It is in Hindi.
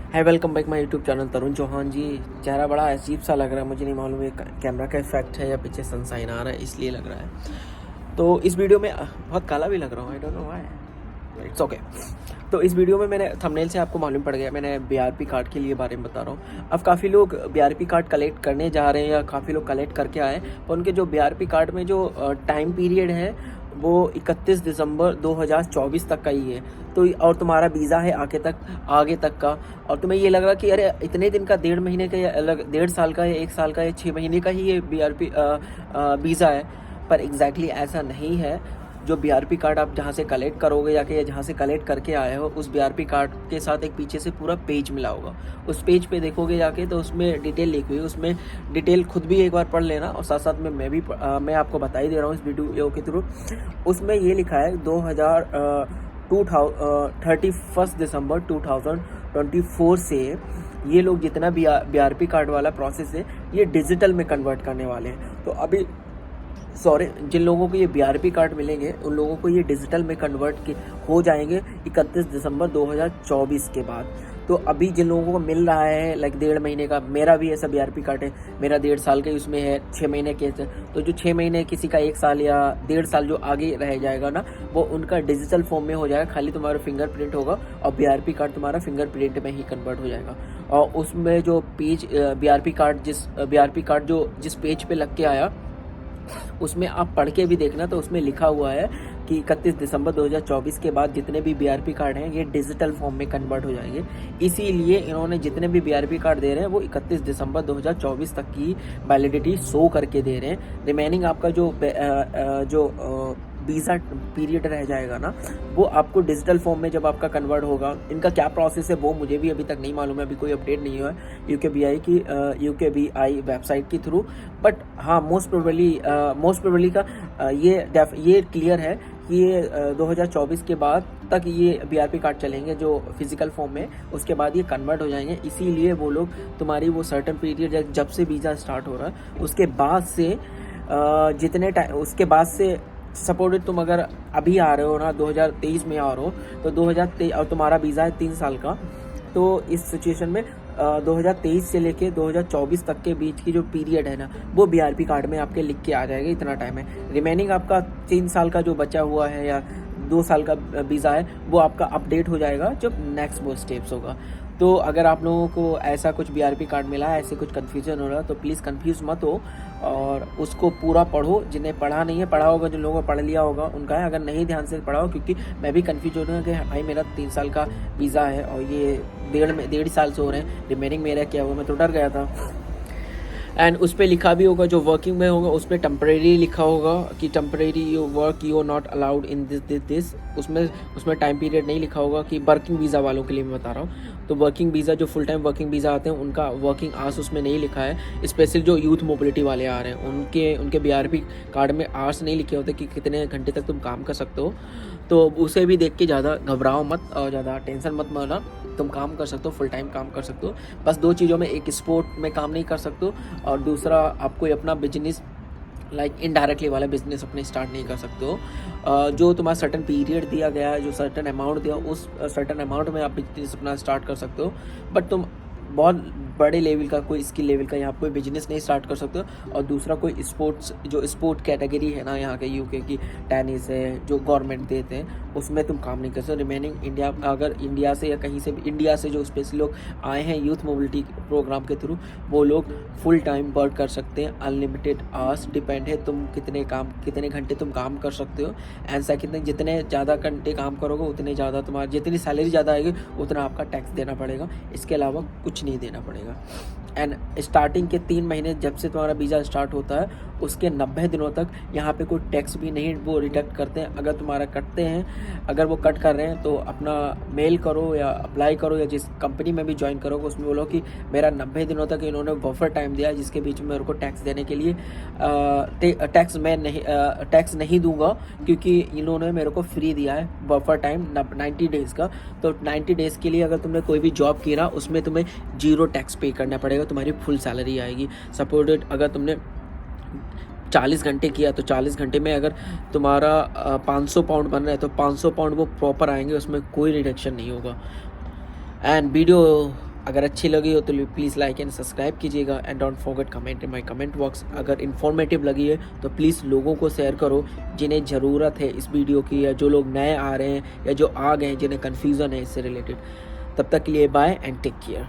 है welcome back my YouTube channel Tarun Chauhan ji. चेहरा बड़ा अजीब सा लग रहा है, मुझे नहीं मालूम ये कैमरा का इफेक्ट है या पीछे सनसाइन आ रहा है इसलिए लग रहा है। तो इस वीडियो में बहुत काला भी लग रहा हूँ, I don't know why, it's okay. तो इस वीडियो में मैंने थंबनेल से आपको मालूम पड़ गया, मैंने बीआरपी कार्ड के लिए बारे में बता रहा हूँ। अब काफ़ी लोग बीआरपी कार्ड कलेक्ट करने जा रहे हैं या काफ़ी लोग कलेक्ट करके आए, पर उनके जो बीआरपी कार्ड में जो टाइम पीरियड है वो 31 दिसंबर 2024 तक का ही है। तो और तुम्हारा वीज़ा है आगे तक का, और तुम्हें ये लग रहा कि अरे इतने दिन का, 1.5 महीने का या अलग 1.5 साल का या 1 साल का या 6 महीने का ही ये बीआरपी वीज़ा है। पर एग्जैक्टली ऐसा नहीं है। जो बीआरपी कार्ड आप जहाँ से कलेक्ट करोगे जाके या जहाँ से कलेक्ट करके आए हो, उस बीआरपी कार्ड के साथ एक पीछे से पूरा पेज मिला होगा। उस पेज पे देखोगे जाके तो उसमें डिटेल लिखी हुई है, उसमें डिटेल खुद भी एक बार पढ़ लेना, और साथ साथ में मैं आपको बता ही दे रहा हूँ इस वीडियो के थ्रू। उसमें ये लिखा है 31 दिसंबर 2024 से ये लोग जितना बीआरपी कार्ड वाला प्रोसेस है ये डिजिटल में कन्वर्ट करने वाले हैं। तो अभी जिन लोगों को ये बीआरपी कार्ड मिलेंगे उन लोगों को ये डिजिटल में कन्वर्ट हो जाएंगे 31 दिसंबर 2024 के बाद। तो अभी जिन लोगों को मिल रहा है लाइक 1.5 महीने का, मेरा भी ऐसा बीआरपी कार्ड है, मेरा 1.5 साल का उसमें है, 6 महीने के। तो जो 6 महीने किसी का 1 साल या 1.5 साल जो आगे रह जाएगा ना, वो उनका डिजिटल फॉर्म में हो जाएगा, खाली तुम्हारा फिंगरप्रिंट होगा और बीआरपी कार्ड तुम्हारा फिंगरप्रिंट में ही कन्वर्ट हो जाएगा। और उसमें जो पेज बीआरपी कार्ड जो जिस पेज पे लग के आया उसमें आप पढ़ के भी देखना, तो उसमें लिखा हुआ है कि 31 दिसंबर 2024 के बाद जितने भी बीआरपी कार्ड हैं ये डिजिटल फॉर्म में कन्वर्ट हो जाएंगे। इसीलिए इन्होंने जितने भी बीआरपी कार्ड दे रहे हैं वो 31 दिसंबर 2024 तक की वैलिडिटी शो करके दे रहे हैं। रिमेनिंग आपका जो वीज़ा पीरियड रह जाएगा ना, वो आपको डिजिटल फॉर्म में जब आपका कन्वर्ट होगा। इनका क्या प्रोसेस है वो मुझे भी अभी तक नहीं मालूम है, अभी कोई अपडेट नहीं हुआ है यूकेबीआई वेबसाइट के थ्रू। बट हाँ, मोस्ट प्रोबेबली का ये क्लियर है कि ये 2024 के बाद तक ये बीआरपी कार्ड चलेंगे जो फिजिकल फॉर्म में, उसके बाद ये कन्वर्ट हो जाएंगे। इसीलिए वो लोग तुम्हारी वो सर्टेन पीरियड जब से वीज़ा स्टार्ट हो रहा है उसके बाद से उसके बाद से सपोर्टेड तुम अगर अभी आ रहे हो ना, 2023 में आ रहे हो, तो 2023 और तुम्हारा वीज़ा है 3 साल का, तो इस सिचुएशन में 2023 से लेके 2024 तक के बीच की जो पीरियड है ना, वो बीआरपी कार्ड में आपके लिख के आ जाएगा, इतना टाइम है। रिमेनिंग आपका 3 साल का जो बचा हुआ है या 2 साल का वीज़ा है वो आपका अपडेट हो जाएगा जब नेक्स्ट वो स्टेप्स होगा। तो अगर आप लोगों को ऐसा कुछ बीआरपी कार्ड मिला है, ऐसे कुछ कन्फ्यूजन हो रहा है, तो प्लीज़ कन्फ्यूज़ मत हो और उसको पूरा पढ़ो। जिन्हें पढ़ा नहीं है, पढ़ा होगा, जिन लोगों को पढ़ लिया होगा उनका है, अगर नहीं ध्यान से पढ़ा हो, क्योंकि मैं भी कन्फ्यूज हो रहा हूँ कि भाई मेरा 3 साल का वीज़ा है और ये 1.5 साल से हो रहे हैं, रिमेनिंग मेरा क्या हुआ, मैं तो डर गया था। एंड उस पर लिखा भी होगा, जो वर्किंग में होगा उस पर टेम्परेरी लिखा होगा कि temporary work you are not allowed in this. उसमें टाइम पीरियड नहीं लिखा होगा कि वर्किंग वीज़ा वालों के लिए मैं बता रहा हूँ। तो वर्किंग वीज़ा, जो फुल टाइम वर्किंग वीज़ा आते हैं उनका वर्किंग आवर्स उसमें नहीं लिखा है। स्पेशल जो यूथ मोबिलिटी वाले आ रहे हैं उनके बीआरपी कार्ड में आवर्स नहीं लिखे होते कि कितने घंटे तक तुम काम कर सकते हो। तो उसे भी देख के ज़्यादा घबराओ मत और ज़्यादा टेंशन मत लेना, तुम काम कर सकते हो, फुल टाइम काम कर सकते हो। बस 2 चीज़ों में, एक स्पोर्ट में काम नहीं कर सकते हो और दूसरा आपको अपना बिजनेस लाइक इनडायरेक्टली वाला बिजनेस अपने स्टार्ट नहीं कर सकते हो। जो तुम्हारा सर्टन पीरियड दिया गया है, जो सर्टन अमाउंट दिया, उस सर्टन अमाउंट में आप बिजनेस अपना स्टार्ट कर सकते हो। बट तुम बहुत बड़े लेवल का, कोई स्किल लेवल का यहाँ कोई बिजनेस नहीं स्टार्ट कर सकते हो। और दूसरा कोई स्पोर्ट कैटेगरी है ना यहाँ के यूके की, टेनिस है जो गवर्नमेंट देते हैं, उसमें तुम काम नहीं कर सकते। रिमेनिंग इंडिया से या कहीं से भी, इंडिया से जो स्पेशली लोग आए हैं यूथ मोबिलिटी प्रोग्राम के थ्रू, वो लोग फुल टाइम वर्क कर सकते हैं। अनलिमिटेड आवर्स डिपेंड है तुम कितने घंटे तुम काम कर सकते हो। एंड सेकंड, जितने ज़्यादा घंटे काम करोगे उतने ज़्यादा तुम्हारा, जितनी सैलरी ज़्यादा आएगी उतना आपका टैक्स देना पड़ेगा, इसके अलावा कुछ नहीं देना पड़ेगा। एंड स्टार्टिंग के 3 महीने जब से तुम्हारा वीज़ा स्टार्ट होता है उसके 90 दिनों तक यहाँ पे कोई टैक्स भी नहीं वो डिडक्ट करते हैं। अगर तुम्हारा कटते हैं, अगर वो कट कर रहे हैं तो अपना मेल करो या अप्लाई करो या जिस कंपनी में भी ज्वाइन करोगे उसमें बोलो कि मेरा 90 दिनों तक इन्होंने बफर टाइम दिया जिसके बीच में मेरे को टैक्स देने के लिए टैक्स नहीं दूंगा, क्योंकि इन्होंने मेरे को फ्री दिया है बफर टाइम 90 डेज़ का। तो 90 डेज़ के लिए अगर तुमने कोई भी जॉब की ना, उसमें तुम्हें 0 टैक्स पे करना पड़ेगा, तुम्हारी फुल सैलरी आएगी। सपोर्टेड अगर तुमने 40 घंटे किया तो 40 घंटे में अगर तुम्हारा 500 पाउंड बन रहा है तो 500 पाउंड वो प्रॉपर आएंगे, उसमें कोई रिडक्शन नहीं होगा। एंड वीडियो अगर अच्छी लगी हो तो प्लीज़ लाइक एंड सब्सक्राइब कीजिएगा and don't forget comment in my comment box. अगर इन्फॉर्मेटिव लगी है तो प्लीज़ लोगों को शेयर करो जिन्हें ज़रूरत है इस वीडियो की, या जो लोग नए आ रहे हैं या जो आ गए हैं जिन्हें कन्फ्यूज़न है इससे रिलेटेड। तब तक के लिए बाय एंड टेक केयर।